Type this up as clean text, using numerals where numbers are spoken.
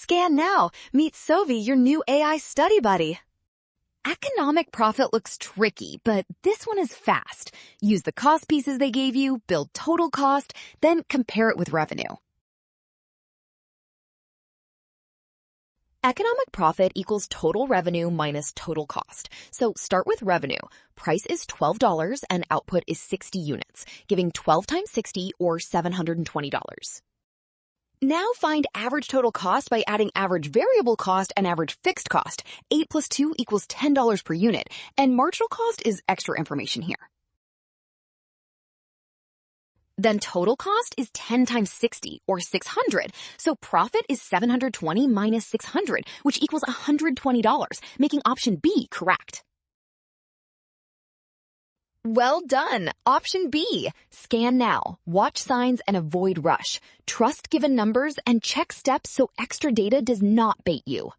Scan now. Meet Sovi, your new AI study buddy. Economic profit looks tricky, but this one is fast. Use the cost pieces they gave you, build total cost, then compare it with revenue. Economic profit equals total revenue minus total cost. So start with revenue. Price is $12 and output is 60 units, giving 12 times 60 or $720. Now find average total cost by adding average variable cost and average fixed cost. 8 plus 2 equals $10 per unit, and marginal cost is extra information here. Then total cost is 10 times 60, or 600, so profit is 720 minus 600, which equals $120, making option B correct. Well done! Option B. Scan now, watch signs, and avoid rush. Trust given numbers and check steps so extra data does not bait you.